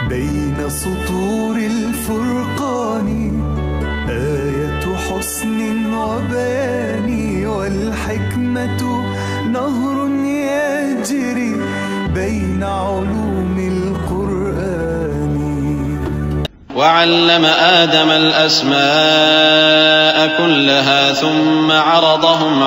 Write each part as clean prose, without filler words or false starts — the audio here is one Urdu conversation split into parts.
بين سطور الفرقان آية حسن وبيان والحكمة نهر يجري بين علوم القرآن. وعلم آدم الأسماء كلها ثم عرضهم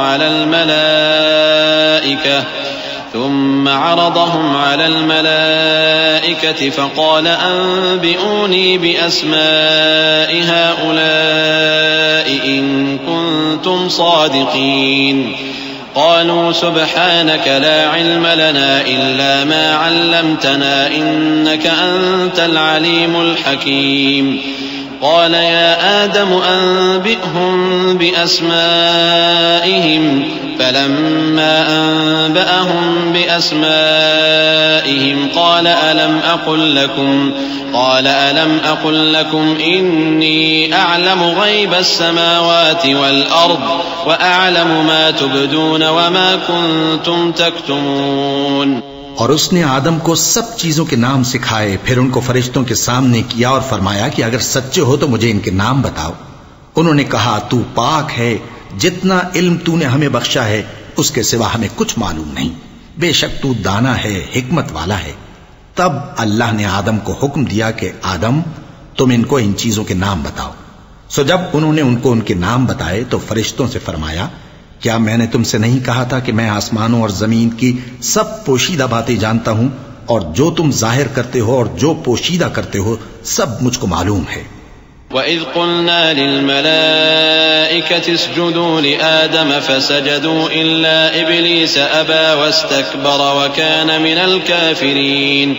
على الملائكة فقال أنبئوني بأسماء هؤلاء إن كنتم صادقين. قالوا سبحانك لا علم لنا إلا ما علمتنا إنك أنت العليم الحكيم. قال يا آدم أنبئهم بأسمائهم فلما أنبأهم بأسمائهم قال ألم أقل لكم إني أعلم غيب السماوات والأرض وأعلم ما تبدون وما كنتم تكتمون. اور اس نے آدم کو سب چیزوں کے نام سکھائے، پھر ان کو فرشتوں کے سامنے کیا اور فرمایا کہ اگر سچے ہو تو مجھے ان کے نام بتاؤ. انہوں نے کہا تو پاک ہے، جتنا علم تو نے ہمیں بخشا ہے اس کے سوا ہمیں کچھ معلوم نہیں، بے شک تو دانا ہے، حکمت والا ہے. تب اللہ نے آدم کو حکم دیا کہ آدم تم ان کو ان چیزوں کے نام بتاؤ. سو جب انہوں نے ان کو ان کے نام بتائے تو فرشتوں سے فرمایا کیا میں نے تم سے نہیں کہا تھا کہ میں آسمانوں اور زمین کی سب پوشیدہ باتیں جانتا ہوں، اور جو تم ظاہر کرتے ہو اور جو پوشیدہ کرتے ہو سب مجھ کو معلوم ہے. وَإِذْ قُلْنَا لِلْمَلَائِكَةِ اسْجُدُوا لِآدَمَ فَسَجَدُوا إِلَّا إِبْلِيسَ أَبَى وَاسْتَكْبَرَ وَكَانَ مِنَ الْكَافِرِينَ.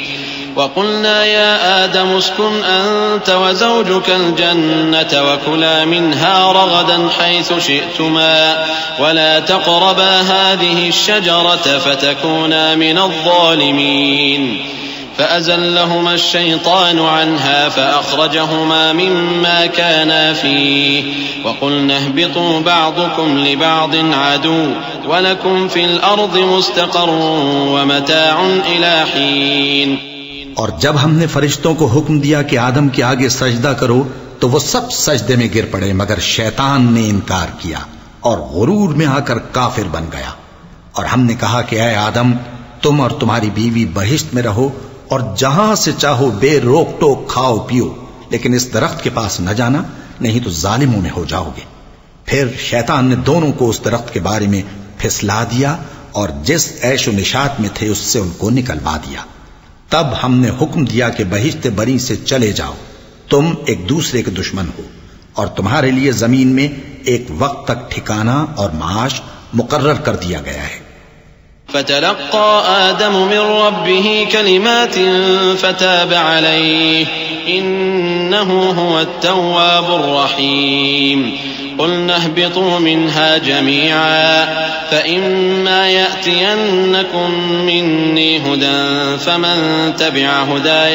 وَقُلْنَا يَا آدَمُ اسْكُنْ أَنْتَ وَزَوْجُكَ الْجَنَّةَ وَكُلَا مِنْهَا رَغَدًا حَيْثُ شِئْتُمَا وَلَا تَقْرَبَا هَذِهِ الشَّجَرَةَ فَتَكُونَا مِنَ الظَّالِمِينَ. فأزلهما الشيطان عنها فأخرجهما مما كانا فيه وقلنا اهبطوا بعضكم لبعض عدو ولكم في الأرض مستقر ومتاع إلى حين. اور جب ہم نے فرشتوں کو حکم دیا کہ آدم کے آگے سجدہ کرو تو وہ سب سجدے میں گر پڑے مگر شیطان نے انکار کیا اور غرور میں آ کر کافر بن گیا. اور ہم نے کہا کہ اے آدم تم اور تمہاری بیوی بہشت میں رہو اور جہاں سے چاہو بے روک ٹوک کھاؤ پیو، لیکن اس درخت کے پاس نہ جانا نہیں تو ظالموں میں ہو جاؤ گے. پھر شیطان نے دونوں کو اس درخت کے بارے میں پھسلا دیا اور جس عیش و نشاط میں تھے اس سے ان کو نکلوا دیا. تب ہم نے حکم دیا کہ بہشت بری سے چلے جاؤ، تم ایک دوسرے کے دشمن ہو، اور تمہارے لیے زمین میں ایک وقت تک ٹھکانہ اور معاش مقرر کر دیا گیا ہے. فتلقى آدم من ربه كلمات فتاب عليه إنه هو التواب الرحيم. قلنا اهبطوا منها جميعا فإما يأتينكم مني هدى فمن تبع هداي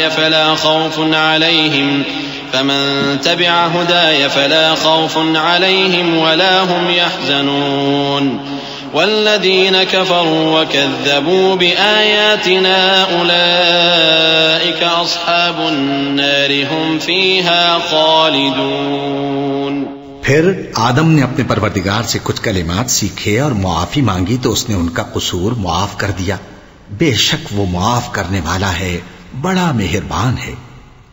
فلا خوف عليهم ولا هم يحزنون. والذين كفروا وكذبوا بآياتنا أولئك أصحاب النار هم فيها خالدون. پھر آدم نے اپنے پروردگار سے کچھ کلمات سیکھے اور معافی مانگی تو اس نے ان کا قصور معاف کر دیا. بے شک وہ معاف کرنے والا ہے، بڑا مہربان ہے.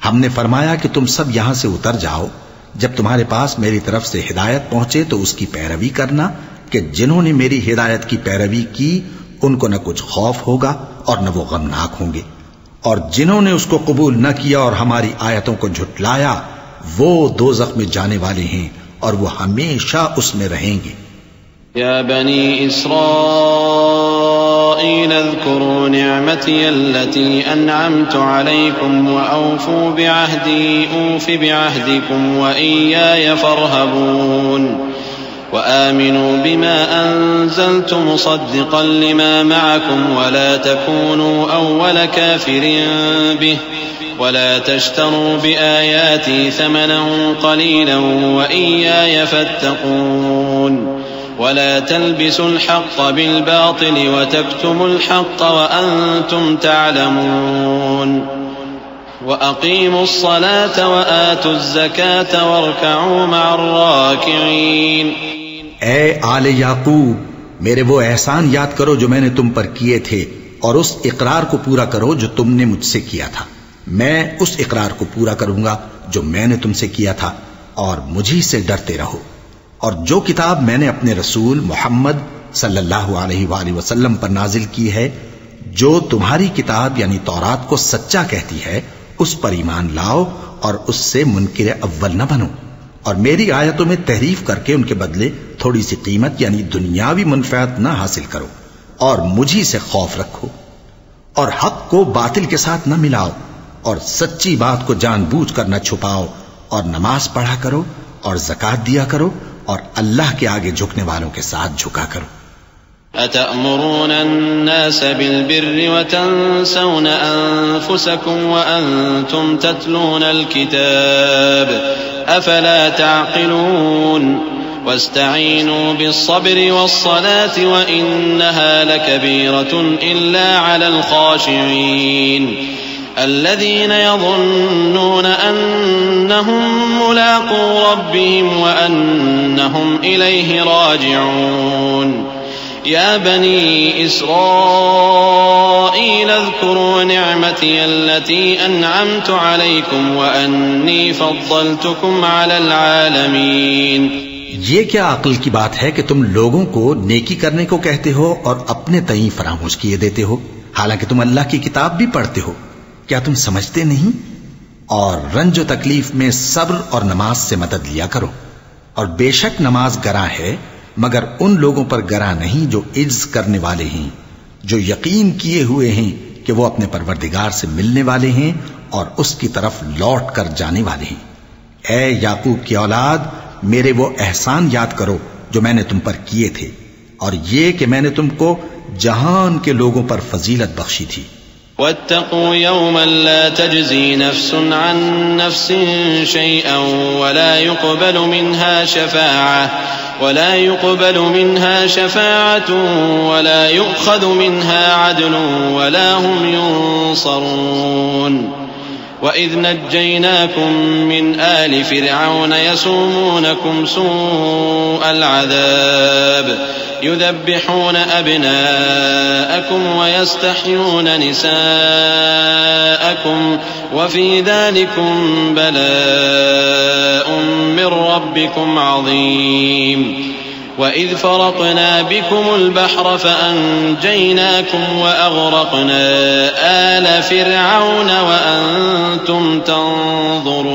ہم نے فرمایا کہ تم سب یہاں سے اتر جاؤ، جب تمہارے پاس میری طرف سے ہدایت پہنچے تو اس کی پیروی کرنا کہ جنہوں نے میری ہدایت کی پیروی کی ان کو نہ کچھ خوف ہوگا اور نہ وہ غمناک ہوں گے، اور جنہوں نے اس کو قبول نہ کیا اور ہماری آیتوں کو جھٹلایا وہ دوزخ میں جانے والے ہیں اور وہ ہمیشہ اس میں رہیں گے. یا بنی اسرائیل اذکروا نعمتی التي انعمت علیکم واوفوا بعہدی اوف بعہدکم وإیای فارہبون. وآمنوا بما أنزلت مصدقا لما معكم ولا تكونوا أول كافر به ولا تشتروا بآياتي ثمنا قليلا وإياي فاتقون. ولا تلبسوا الحق بالباطل وتكتموا الحق وأنتم تعلمون. وَأَقِيمُوا الصَّلَاةَ وَآتُوا الزَّكَاةَ وَارْكَعُوا مَعَ الرَّاكِعِينَ۔ اے آل یعقوب، میرے وہ احسان یاد کرو جو میں نے تم پر کیے تھے، اور اس اقرار کو پورا کرو جو تم نے مجھ سے کیا تھا۔ میں اس اقرار کو پورا کروں گا جو میں نے تم سے کیا تھا، اور مجھی سے ڈرتے رہو۔ اور جو کتاب میں نے اپنے رسول محمد صلی اللہ علیہ وآلہ وسلم پر نازل کی ہے، جو تمہاری کتاب یعنی تورات کو سچا کہتی ہے، اس پر ایمان لاؤ اور اس سے منکر اول نہ بنو، اور میری آیتوں میں تحریف کر کے ان کے بدلے تھوڑی سی قیمت یعنی دنیاوی منفعت نہ حاصل کرو، اور مجھی سے خوف رکھو، اور حق کو باطل کے ساتھ نہ ملاؤ، اور سچی بات کو جان بوجھ کر نہ چھپاؤ، اور نماز پڑھا کرو اور زکوٰۃ دیا کرو، اور اللہ کے آگے جھکنے والوں کے ساتھ جھکا کرو۔ أَتَأْمُرُونَ النَّاسَ بِالْبِرِّ وَتَنْسَوْنَ أَنفُسَكُمْ وَأَنْتُمْ تَتْلُونَ الْكِتَابَ أَفَلَا تَعْقِلُونَ وَاسْتَعِينُوا بِالصَّبْرِ وَالصَّلَاةِ وَإِنَّهَا لَكَبِيرَةٌ إِلَّا عَلَى الْخَاشِعِينَ الذين يظنون أنهم ملاقو ربهم وأنهم إليه راجعون يا بني إسرائيل اذكروا نعمتي التي أنعمت عليكم وأني فضلتكم على العالمين۔ یہ کیا عقل کی بات ہے کہ تم لوگوں کو نیکی کرنے کو کہتے ہو اور اپنے تئیں فراموش کیے دیتے ہو، حالانکہ تم اللہ کی کتاب بھی پڑھتے ہو؟ کیا تم سمجھتے نہیں؟ اور رنج و تکلیف میں صبر اور نماز سے مدد لیا کرو، اور بے شک نماز گراں ہے مگر ان لوگوں پر گراں نہیں جو عجز کرنے والے ہیں، جو یقین کیے ہوئے ہیں کہ وہ اپنے پروردگار سے ملنے والے ہیں اور اس کی طرف لوٹ کر جانے والے ہیں۔ اے یعقوب کی اولاد، میرے وہ احسان یاد کرو جو میں نے تم پر کیے تھے، اور یہ کہ میں نے تم کو جہان کے لوگوں پر فضیلت بخشی تھی۔ واتقوا يوما لا تجزي نفس عن نفس شيئا ولا يقبل منها شفاعة ولا يؤخذ منها عدل ولا هم ينصرون وإذ نجيناكم من آل فرعون يسومونكم سوء العذاب يذبحون أبناءكم ويستحيون نساءكم وفي ذلكم بلاء من ربكم عظيم وإذ فرقنا بكم البحر فأنجيناكم وأغرقنا آل فرعون وأنتم تنظرون۔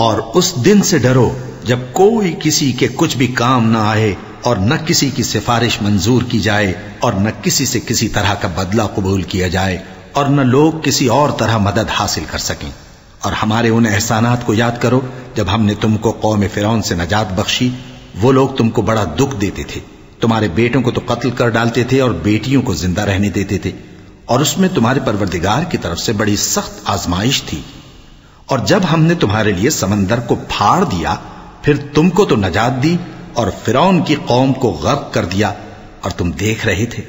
اور اس دن سے ڈرو جب کوئی کسی کے کچھ بھی کام نہ آئے، اور نہ کسی کی سفارش منظور کی جائے، اور نہ کسی سے کسی طرح کا بدلہ قبول کیا جائے، اور نہ لوگ کسی اور طرح مدد حاصل کر سکیں۔ اور ہمارے ان احسانات کو یاد کرو جب ہم نے تم کو قوم فرعون سے نجات بخشی۔ وہ لوگ تم کو بڑا دکھ دیتے تھے، تمہارے بیٹوں کو تو قتل کر ڈالتے تھے اور بیٹیوں کو زندہ رہنے دیتے تھے، اور اس میں تمہارے پروردگار کی طرف سے بڑی سخت آزمائش تھی۔ اور جب ہم نے تمہارے لیے سمندر کو پھاڑ دیا، پھر تم کو تو نجات دی اور فرعون کی قوم کو غرق کر دیا، اور تم دیکھ رہے تھے۔